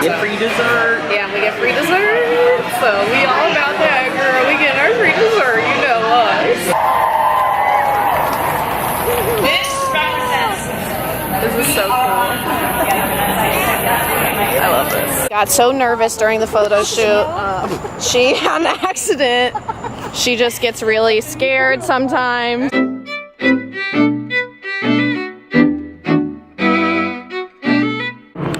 Get free dessert. Yeah, we get free dessert. So we all about that, girl. We get our free dessert. You know us. This is so cool. I love this. Got so nervous during the photo shoot. She had an accident. She just gets really scared sometimes.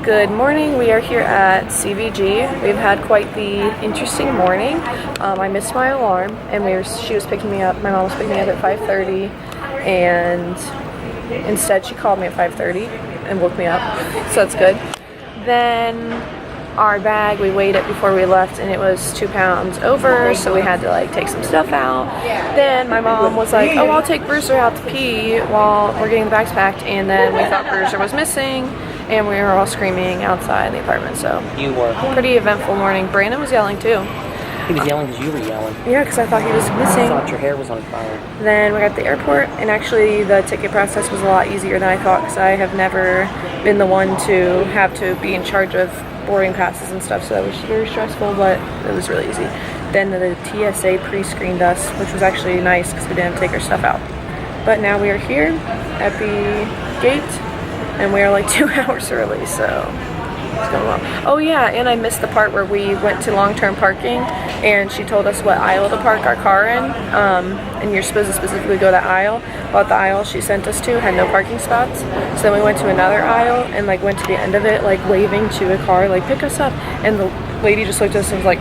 Good morning. We are here at CVG. We've had quite the interesting morning. I missed my alarm, and she was picking me up. My mom was picking me up at 5:30, and instead she called me at 5:30 and woke me up. So that's good. Then our bag, we weighed it before we left, and it was 2 pounds over, so we had to like take some stuff out. Then my mom was like, oh, I'll take Bruiser out to pee while we're getting the bags packed, and then we thought Bruiser was missing, and we were all screaming outside the apartment. So You were. pretty eventful morning. Brandon was yelling too. He was yelling because you were yelling. Yeah, because I thought he was I missing. thought your hair was on fire. Then we got to the airport, and actually the ticket process was a lot easier than I thought, because I have never been the one to have to be in charge of boarding passes and stuff, so that was very stressful, but it was really easy. Then the TSA pre-screened us, which was actually nice because we didn't take our stuff out. But now we are here at the gate, and we are like 2 hours early, so it's going well. Oh yeah, and I missed the part where we went to long-term parking, and she told us what aisle to park our car in, and you're supposed to specifically go to that aisle. But the aisle she sent us to had no parking spots, so then we went to another aisle and like went to the end of it, like waving to a car, like pick us up, and the lady just looked at us and was like,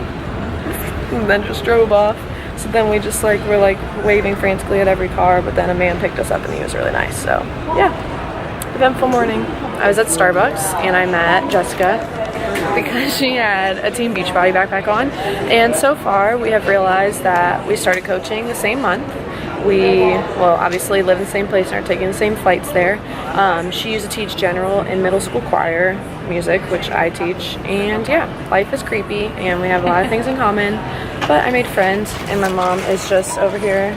and then just drove off. So then we just like were like waving frantically at every car, but then a man picked us up and he was really nice. So yeah, eventful morning. I was at Starbucks and I met Jessica because she had a Team Beachbody backpack on, and so far we have realized that we started coaching the same month. We, well, obviously live in the same place and are taking the same flights there. She used to teach general and middle school choir music, which I teach, and yeah, life is creepy and we have a lot of things in common, but I made friends, and my mom is just over here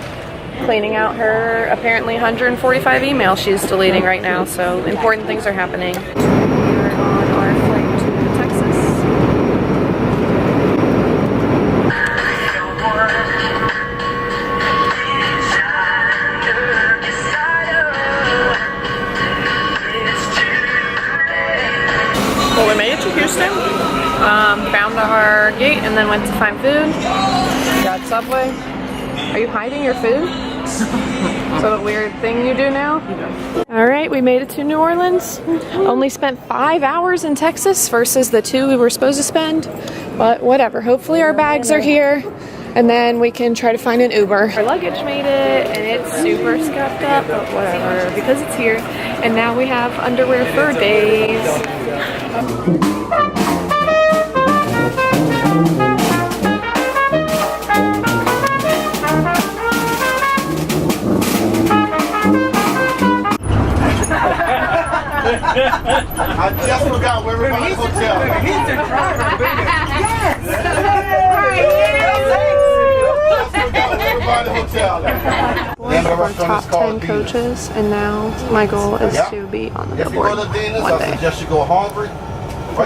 cleaning out her apparently 145 emails she's deleting right now, so important things are happening. We're on our flight to Texas. Well, we made it to Houston, found our gate, and then went to find food. Got Subway. Are you hiding your food? Is that a weird thing you do now? Alright, we made it to New Orleans. Only spent 5 hours in Texas versus the 2 we were supposed to spend. But whatever, hopefully our bags are here, and then we can try to find an Uber. Our luggage made it, and it's super scuffed up, but whatever, because it's here. And now we have underwear for days. I just forgot where we're by the hotel. He's the driver, baby. Yes! Just forgot where we're by the hotel. We're top 10 coaches, and now my goal is to be on the billboard one day. I suggest you go hungry.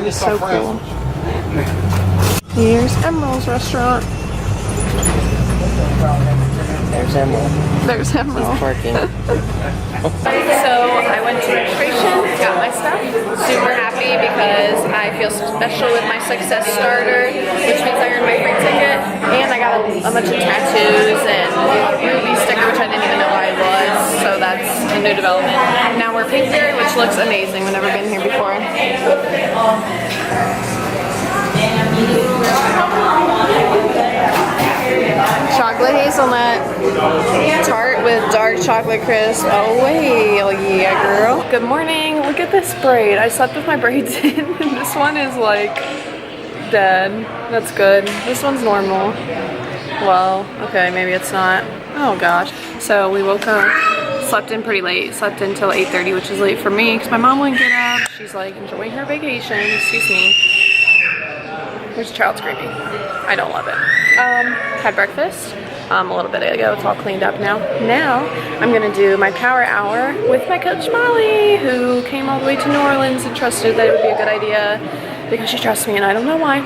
It's so cool. Here's Emerald's restaurant. There's Emerald. There's Emerald. He's parking. So I went to registration, got my stuff. Super happy because I feel special with my success starter, which means I earned my free ticket, and I got a bunch of tattoos and Ruby sticker, which I didn't even know I was. So that's a new development. Now we're pink here, which looks amazing. We've never been here before. Chocolate hazelnut tart with dark chocolate crisp. Oh hell yeah, girl. Good morning. Look at this braid. I slept with my braids in, and this one is like dead. That's good. This one's normal. Well, okay, maybe it's not. Oh gosh. So we woke up, slept in pretty late. Slept until 8:30, which is late for me because my mom wouldn't get up. She's like enjoying her vacation. Excuse me. There's a child screaming. I don't love it. Had breakfast a little bit ago. It's all cleaned up now. Now I'm gonna do my power hour with my coach Molly, who came all the way to New Orleans and trusted that it would be a good idea because she trusts me and I don't know why.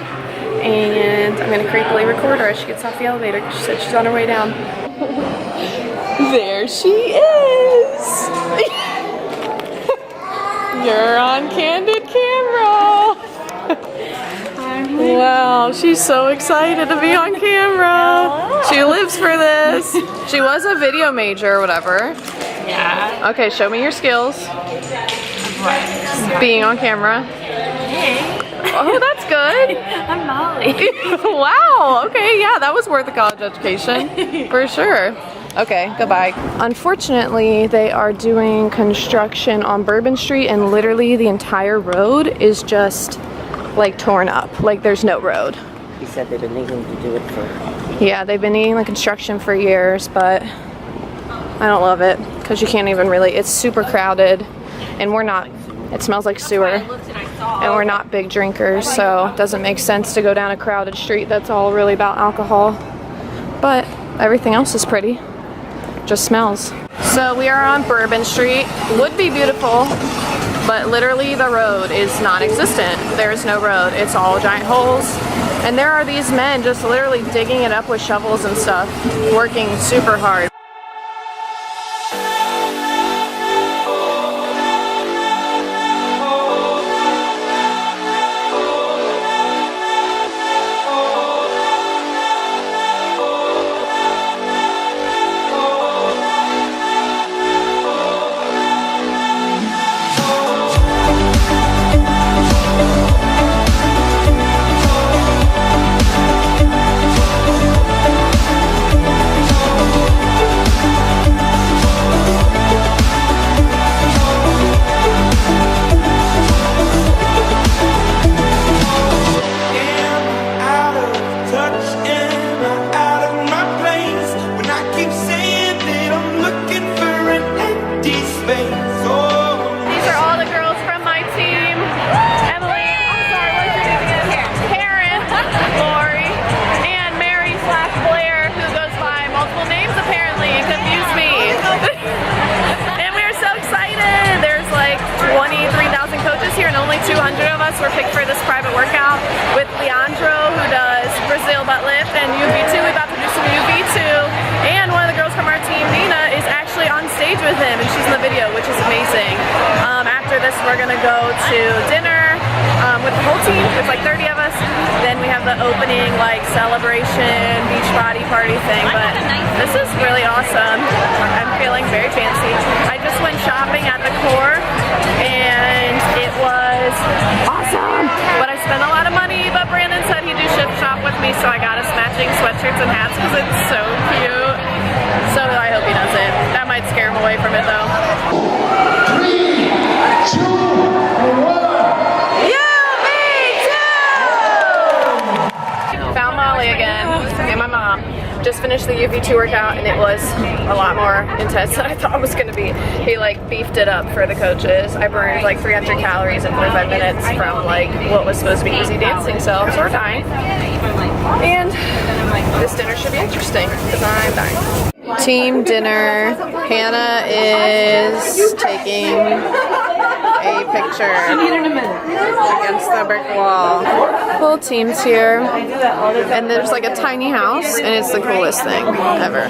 And I'm gonna creepily record her as she gets off the elevator because she said she's on her way down. There she is! You're on candid camera! Wow, she's so excited to be on camera. She lives for this. She was a video major or whatever. Yeah. Okay, show me your skills. Being on camera. Hey. Oh, that's good. I'm Molly. Wow, okay, yeah, that was worth a college education. For sure. Okay, goodbye. Unfortunately, they are doing construction on Bourbon Street and literally the entire road is just like torn up. Like there's no road. He said they've been needing to do it for... Yeah, they've been needing the construction for years, but I don't love it because you can't even really, it's super crowded and we're not, it smells like sewer and we're not big drinkers, so it doesn't make sense to go down a crowded street that's all really about alcohol. But everything else is pretty, just smells. So we are on Bourbon Street, would be beautiful, but literally the road is non-existent. There is no road, it's all giant holes. And there are these men just literally digging it up with shovels and stuff, working super hard. Were picked for this private workout with Leandro, who does Brazil butt lift, and UV2. We're about to do some UV2, and one of the girls from our team, Nina, is actually on stage with him, and she's in the video, which is amazing. After this, we're gonna go to dinner with the whole team. There's like 30 of us. Then we have the opening like celebration Beachbody party thing. But this is really awesome. I'm feeling very fancy. I just went shopping at the core, and it was awesome. But I spent a lot of money. But Brandon said he'd do shift shop with me, so I got us matching sweatshirts and hats because it's so cute. So I hope he does it. That might scare him away from it though. 3, 2, 1. Found Molly again and my mom. Just finished the UV2 workout and it was a lot more intense than I thought it was going to be. He like beefed it up for the coaches. I burned like 300 calories in 45 minutes from like what was supposed to be easy dancing, so we're dying. And this dinner should be interesting because I'm dying. Team dinner. Hannah is taking a picture against the brick wall. Whole team's here, and there's like a tiny house, and it's the coolest thing ever.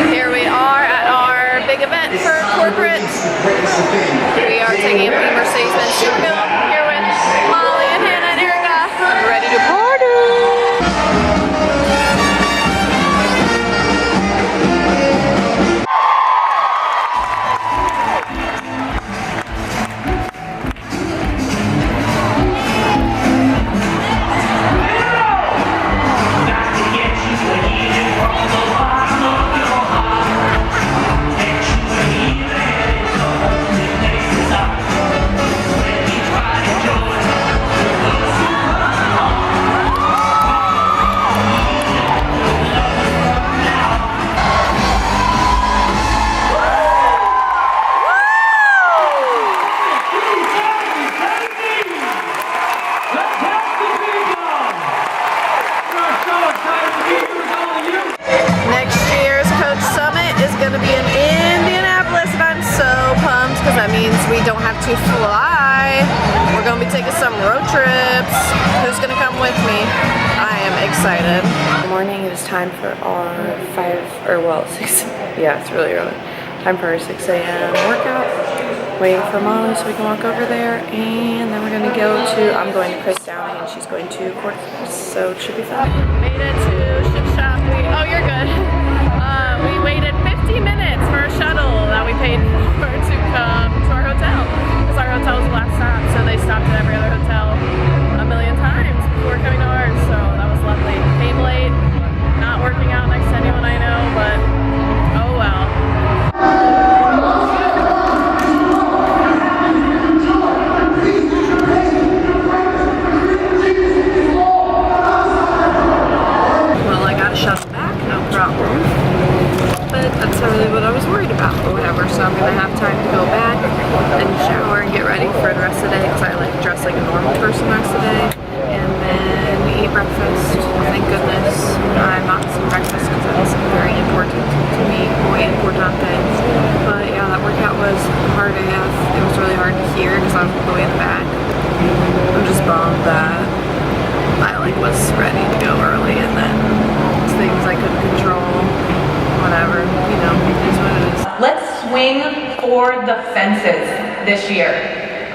Here we are at our big event for corporate. We are taking a Mercedes-Benz Superbill here with Molly and Hannah and Erica. We're ready to party. Next year's Coach Summit is going to be in Indianapolis, and I'm so pumped. because that means we don't have to fly. We're going to be taking some road trips. Who's going to come with me? I am excited. Good morning. It is time for our 6. Yeah, it's really early. Time for our 6 a.m. workout. Waiting for Molly so we can walk over there, and then we're going to go to, I'm going to Chris Downey and she's going to Quarters, so it should be fun. Made it to Ship Shop. Oh, you're good. We waited 50 minutes for a shuttle that we paid for to come to our hotel, because our hotel was the last stop, so they stopped at every other hotel a million times before coming to ours, so that was lovely. Came late, not working out next to anyone I know, but oh well. Shuttle back, no problem. But that's not really what I was worried about or whatever, so I'm gonna have time to go back and shower and get ready for the rest of the day, because I like dress like a normal person the rest of the day. And then we eat breakfast. Thank goodness I'm not missing breakfast, because that's very important to me, muy importante. But yeah, that workout was hard AF. It was really hard to hear because I was all the way in the back. I'm just bummed that I was ready to go early, and then things I couldn't control, whatever, you know, it is what it is. Let's swing for the fences this year,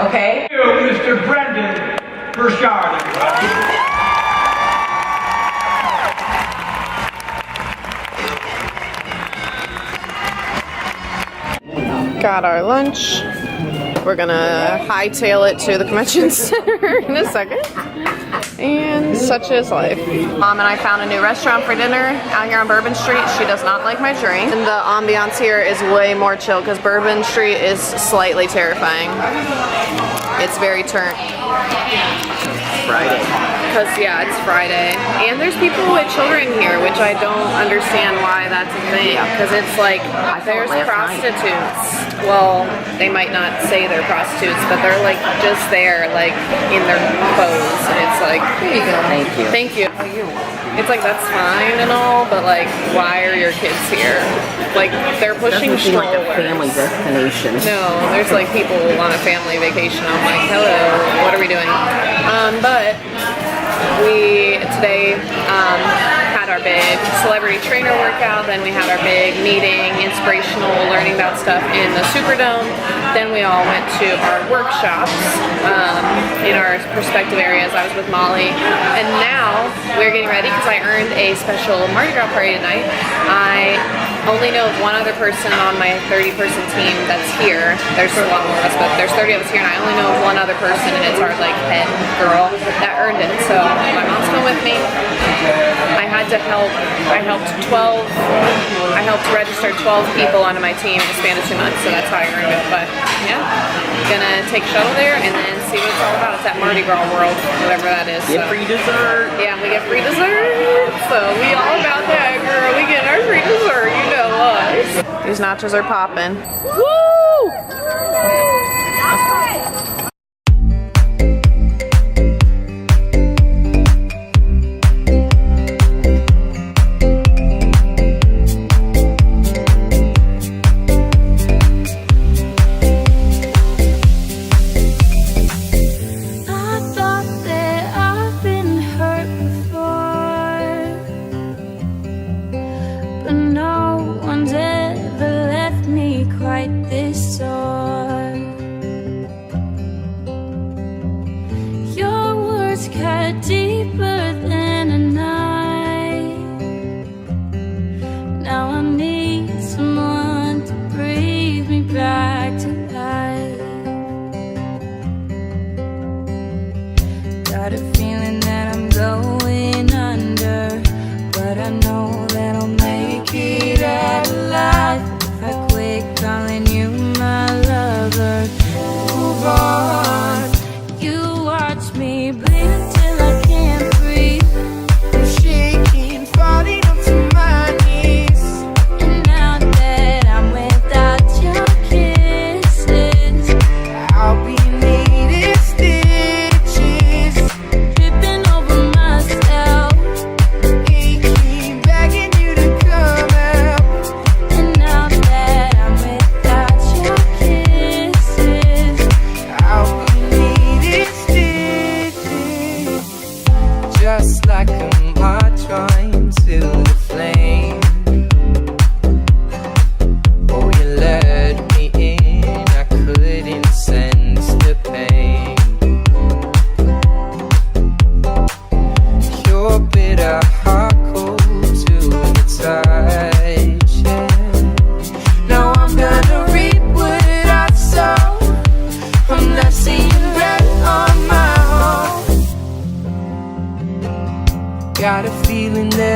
okay? Mr. Brendan Burchard. Got our lunch. We're gonna hightail it to the convention center in a second. And such is life. Mom and I found a new restaurant for dinner out here on Bourbon Street. She does not like my drink. And the ambiance here is way more chill, because Bourbon Street is slightly terrifying. It's very turnt. Friday. Because, yeah, it's Friday. And there's people with children here, which I don't understand why that's a thing. Because it's like, there's prostitutes. Well, they might not say they're prostitutes, but they're like just there, like in their clothes. And it's like, Here you go. Thank you. thank you. It's like, that's fine and all, but like, why are your kids here? Like, they're pushing Doesn't seem like a strollers. family destination. No, there's like people on a family vacation. I'm like, hello, what are we doing? But we today had our big celebrity trainer workout, then we had our big meeting, inspirational, learning about stuff in the Superdome. Then we all went to our workshops in our respective areas. I was with Molly, and now we're getting ready because I earned a special Mardi Gras party tonight. I only know of one other person on my 30-person team that's here. There's a lot more of us, but there's 30 of us here, and I only know of one other person, and it's our like head girl that earned it. So my mom's going with me. I had to help. I helped register 12 people onto my team in the span of 2 months, so that's how I earned it. But yeah, gonna take shuttle there and then see what it's all about. It's at Mardi Gras World, whatever that is. Get free dessert. Yeah, we get free dessert. So we all about that, girl. We get our free dessert. You know us. These nachos are popping. Woo!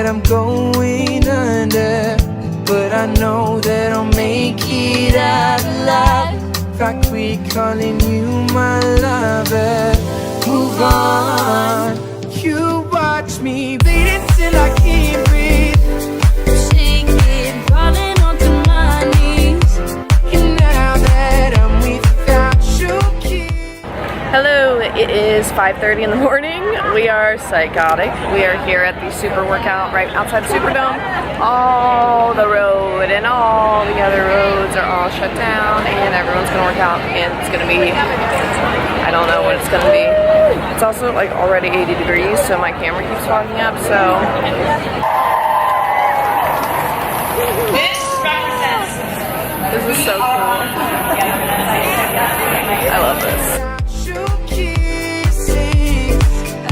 that I'm going under, but I know that I'll make it out alive. If I quit calling you my lover, move on. You watch me bleeding till I can't breathe, shaking, falling onto my knees. And now that I'm without you, Hello, it is 5:30 in the morning. We are psychotic. We are here at the Super Workout right outside the Superdome. All the road and all the other roads are all shut down, and everyone's gonna work out, and it's gonna be, I don't know what it's gonna be. It's also like already 80 degrees, so my camera keeps fogging up, so. This is so cool. I love this.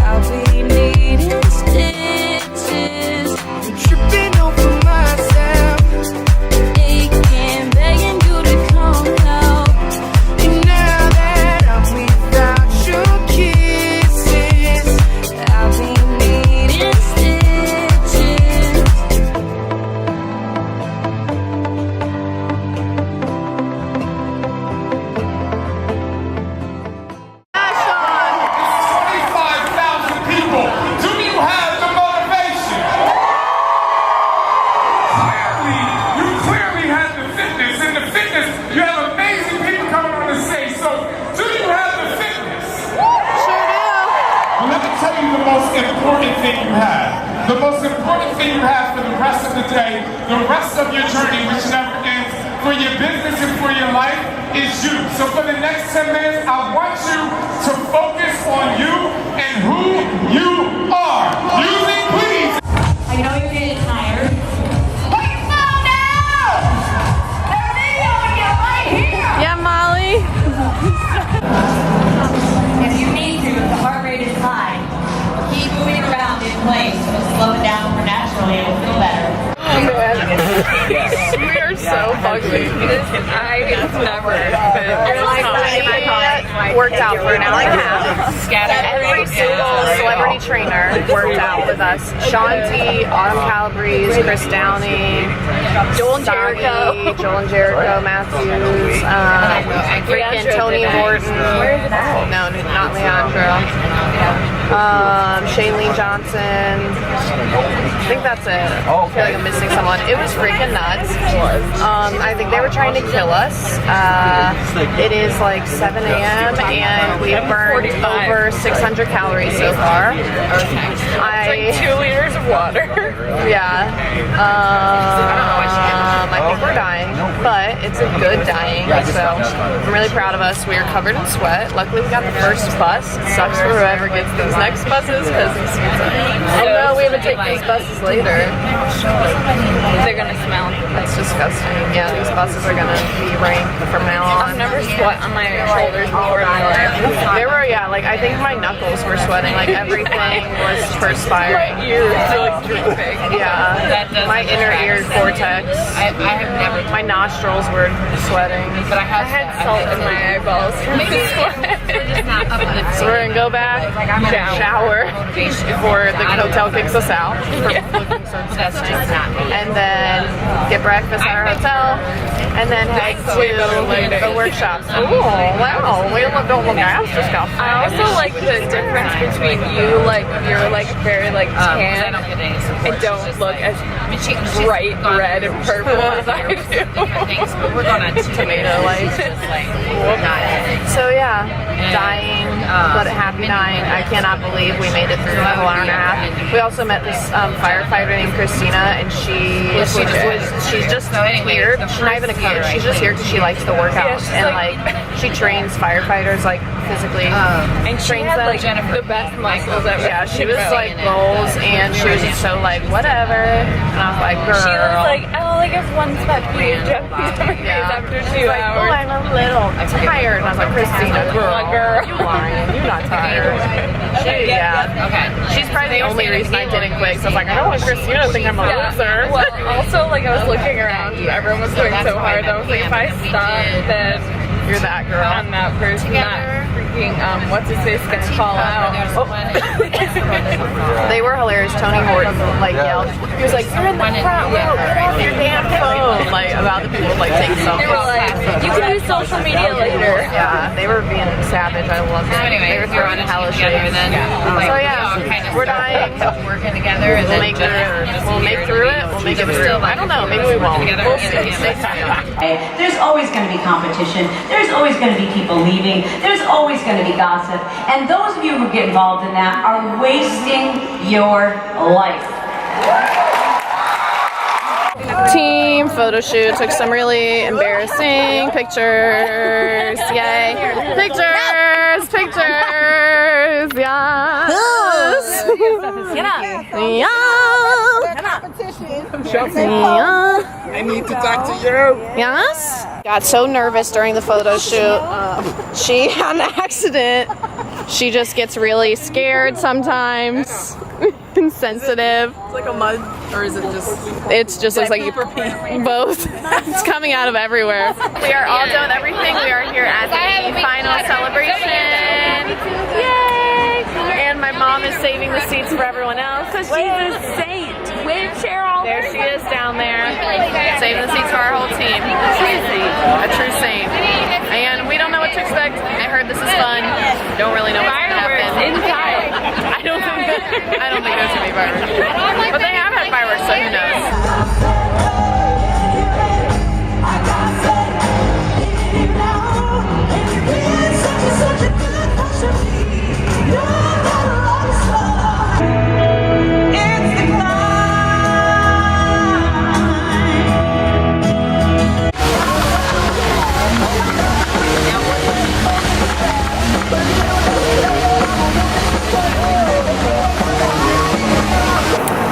I'll be needing stitches, tripping over myself, aching, begging you to come help. And now that I'm without your kisses, I'll be needing stitches. The most important thing you have for the rest of the day, the rest of your journey, which never ends, for your business and for your life, is you. So for the next 10 minutes, I want you to focus on you and who you are. Music, please. I know you're getting tired. Put your phone down! There's a video of you right here! Yeah, Molly. If you need to, if the heart rate is high, keep moving around in place. It'll slow it down more naturally. It'll feel better. We are so fucking. I've never worked out for an hour and a half. Every single celebrity trainer worked out with us. Shanti, Autumn Calabrese, Chris Downey, Joel and Jericho, Matthews, freaking Tony Horton. No, not Leandro. Shailene Johnson. I think that's it. I feel like I'm missing someone. It was freaking nuts. I think they were trying to kill us. It is like 7 a.m. and we've burned over 600 calories so far. It's like 2 liters of water. Yeah. I think we're dying, but it's a good dying. So I'm really proud of us. We are covered in sweat. Luckily we got the first bus. It sucks for whoever gets these next buses because oh no, we have to take these buses later. They're gonna smell. That's disgusting. Yeah, these buses are gonna be rank from now on. I've never sweat on my shoulders before in my life. They were, yeah, like I think my knuckles were sweating. Like everything was perspiring. My ears are like dripping. Yeah, my inner ear cortex. I have never. My nostrils were sweating. But I had salt in my eyeballs from the sweat. So we're gonna go back, shower before the hotel kicks us out for looking so disgusting, and then get breakfast at our hotel, and then head to the workshop. Oh wow, we don't look as disgusting. I also like the difference between you, like you're like very like tan and don't look as bright red and purple as I do. We're going on tomato light. So yeah, dying, but happy dying. I cannot believe we made it through the whole hour and a half. We also met this firefighter named Christina, and she's just here. She's not even a coach. She's just here because she likes to work out, and like she trains firefighters like physically, and trains them like the best muscles ever. Yeah, she was like goals, and she was just so like whatever. And I was like, girl. She was like, I only have one spot for you, after 2 hours. Oh, I'm a little tired. And I was like, Christina, girl, you lying. You're not tired. She's probably the only reason I didn't quit. So I was like, I don't want Christina to think I'm a loser. Well, also, like, I was looking around and everyone was going so hard. I was like, if I stop, then You're that girl. I'm that person. That freaking, what's his face gonna call out. Oh. They were hilarious. Tony Horton, like, yelled. He was like, you're in the front row, get off your damn phone. Like, about the people, like, taking selfies. They were like, you can use social media later. Yeah, they were being savage. I loved it. They were throwing hella shade. So yeah, we're dying. Working together and We'll make through it. We'll make through it. We'll make it through. I don't know. Maybe we won't. We'll see. Stay tuned. There's always going to be competition. There's always going to be people leaving. There's always going to be gossip. And those of you who get involved in that are wasting your life. Team photo shoot. Took some really embarrassing pictures. Yay. Pictures. Pictures. Yes. Yeah. I need to talk to you. Yes. Got so nervous during the photo shoot. She had an accident. She just gets really scared sometimes. Insensitive. It's like a mud, or is it just? It just looks like both. It's coming out of everywhere. We are all done with everything. We are here at the final celebration. Yay! And my mom is saving the seats for everyone else because she's a saint. Wave Cheryl. There she is down there, saving the seats for our whole team. A true saint. And we don't know what to expect. I heard this is fun. Don't really know what's gonna happen. Inside. I don't think there's gonna be fireworks. But they have had fireworks, so who knows?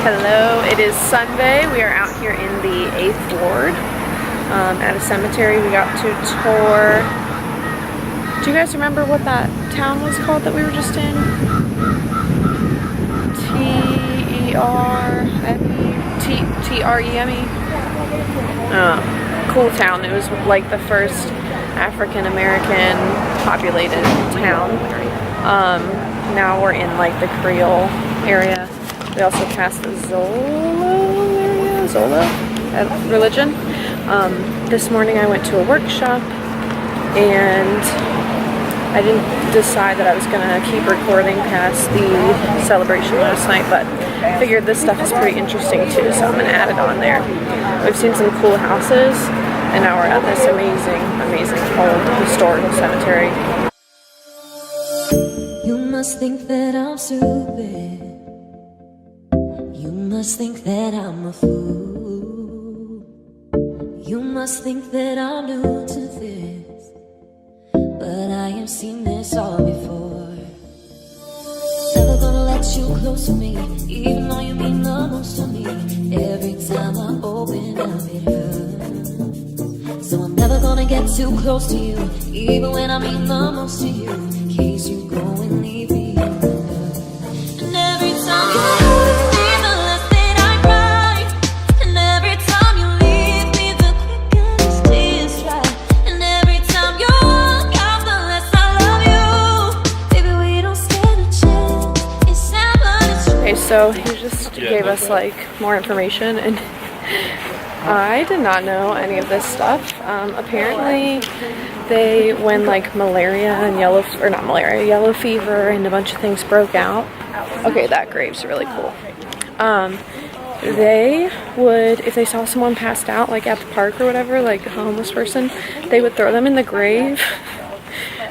Hello, it is Sunday. We are out here in the 8th Ward at a cemetery. We got to tour. Do you guys remember what that town was called that we were just in? T-R-E-M-E? Cool town. It was like the first African American populated town. Now we're in like the Creole area. We also passed the Zola religion. This morning I went to a workshop and I didn't decide that I was going to keep recording past the celebration last night, but I figured this stuff is pretty interesting too, so I'm going to add it on there. We've seen some cool houses and now we're at this amazing, amazing old historical cemetery. You must think that I'm stupid. You must think that I'm a fool. You must think that I'm new to this, but I have seen this all before. Never gonna let you close to me, even though you mean the most to me. Every time I open up it hurts. So I'm never gonna get too close to you, even when I mean the most to you, in case you go and leave me alone. And every time you hurt me, the less that I cry. And every time you leave me, the quicker these tears dry. And every time you walk out, the less I love you. Baby, we don't stand a chance. It's sad, but it's true. Okay, so he just gave us like more information and I did not know any of this stuff. Apparently when like malaria and yellow fever and a bunch of things broke out. Okay, that grave's really cool. They would, if they saw someone passed out like at the park or whatever, like a homeless person, they would throw them in the grave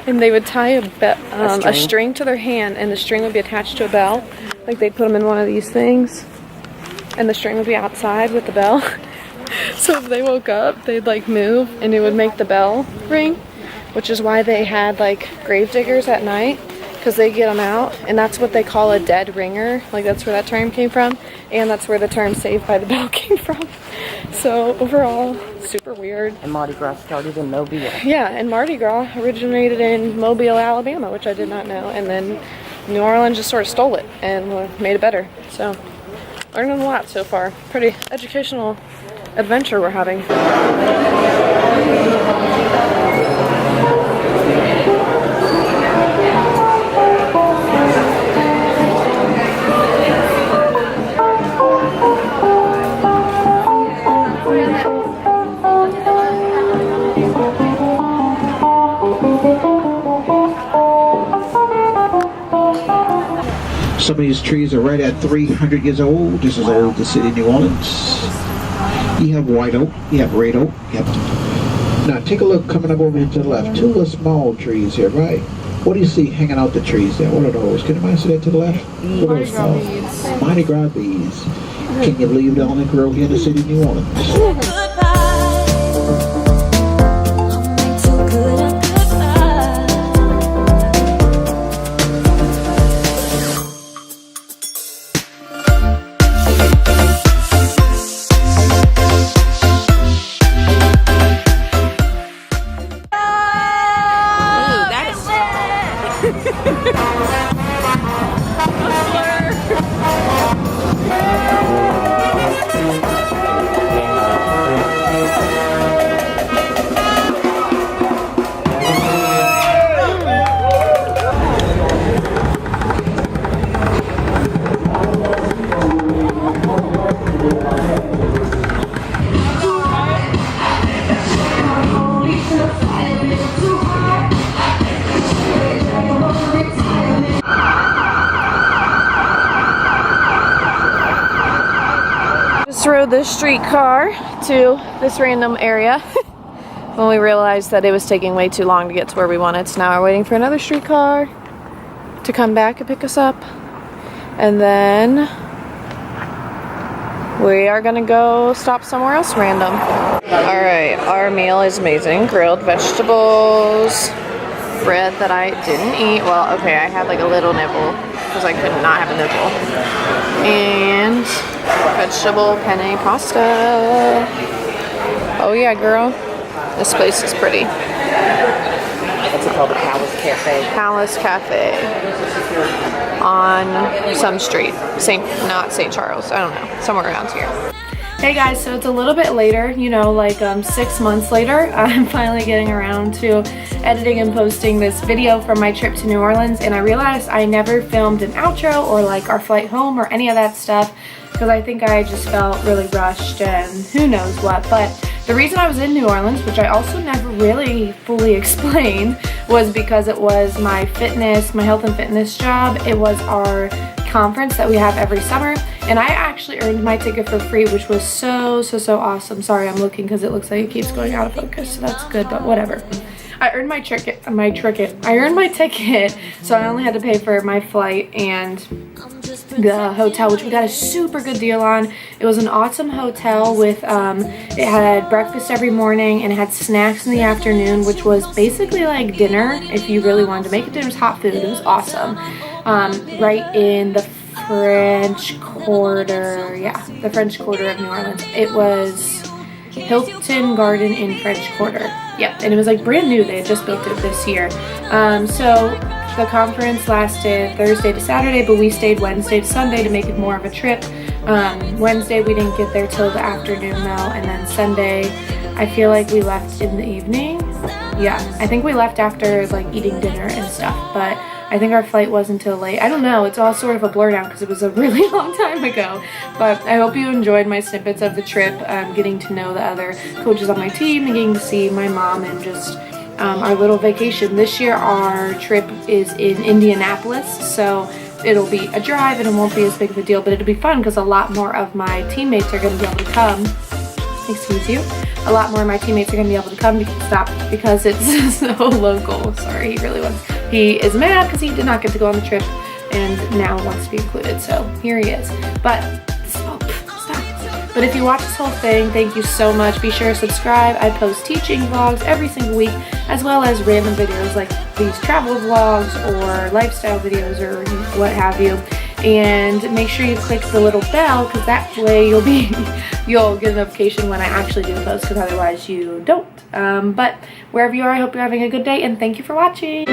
and they would tie a string to their hand and the string would be attached to a bell. Like they'd put them in one of these things and the string would be outside with the bell. So if they woke up, they'd like move and it would make the bell ring, which is why they had like grave diggers at night, because they get them out, and that's what they call a dead ringer. Like that's where that term came from, and that's where the term Saved by the Bell came from. So overall, super weird. And Mardi Gras started in Mobile. Yeah, and Mardi Gras originated in Mobile, Alabama, which I did not know, and then New Orleans just sort of stole it and made it better. So learning a lot so far. Pretty educational adventure we're having. Some of these trees are right at 300 years old, just as old as the city of New Orleans. You have white oak, you have red oak. Yep. Now take a look coming up over here to the left. Two little small trees here, right? What do you see hanging out the trees there? What are those? Can anybody see that to the left? Mardi Gras beads. Mardi Gras beads. Can you believe they only grow here in the city of New Orleans? Rode this streetcar to this random area when we realized that it was taking way too long to get to where we wanted. So now we're waiting for another streetcar to come back and pick us up, and then we are gonna go stop somewhere else random. Alright, our meal is amazing. Grilled vegetables, bread that I didn't eat. Well, okay, I had like a little nibble because I could not have a nibble. And vegetable penne pasta. Oh yeah, girl. This place is pretty. What's it called? The Palace Cafe. Palace Cafe. On some street. Not St. Charles. I don't know. Somewhere around here. Hey guys, so it's a little bit later, you know, like 6 months later. I'm finally getting around to editing and posting this video from my trip to New Orleans, and I realized I never filmed an outro or like our flight home or any of that stuff because I think I just felt really rushed and who knows what. But the reason I was in New Orleans, which I also never really fully explained, was because it was my health and fitness job. It was our conference that we have every summer, and I actually earned my ticket for free, which was so awesome. Sorry, I'm looking because it looks like it keeps going out of focus, so that's good, but whatever. I earned my ticket, so I only had to pay for my flight and the hotel, which we got a super good deal on. It was an awesome hotel with, it had breakfast every morning and it had snacks in the afternoon, which was basically like dinner if you really wanted to make it. It was hot food. It was awesome. Right in the French Quarter, yeah, the French Quarter of New Orleans. It was Hilton Garden in French Quarter. Yep, and it was like brand new. They had just built it this year. So the conference lasted Thursday to Saturday, but we stayed Wednesday to Sunday to make it more of a trip. Wednesday we didn't get there till the afternoon though, and then Sunday I feel like we left in the evening. Yeah, I think we left after like eating dinner and stuff, but I think our flight wasn't until late. I don't know, it's all sort of a blur now because it was a really long time ago. But I hope you enjoyed my snippets of the trip, getting to know the other coaches on my team and getting to see my mom and just our little vacation. This year our trip is in Indianapolis, so it'll be a drive and it won't be as big of a deal, but it'll be fun because a lot more of my teammates are going to be able to come. Excuse you. A lot more of my teammates are going to be able to come because it's so local. Sorry, he is mad because he did not get to go on the trip and now wants to be included, so here he is. But stop. But if you watch this whole thing, thank you so much. Be sure to subscribe. I post teaching vlogs every single week, as well as random videos like these travel vlogs or lifestyle videos or what have you. And make sure you click the little bell because that way you'll get a notification when I actually do post, because otherwise you don't. But wherever you are, I hope you're having a good day and thank you for watching.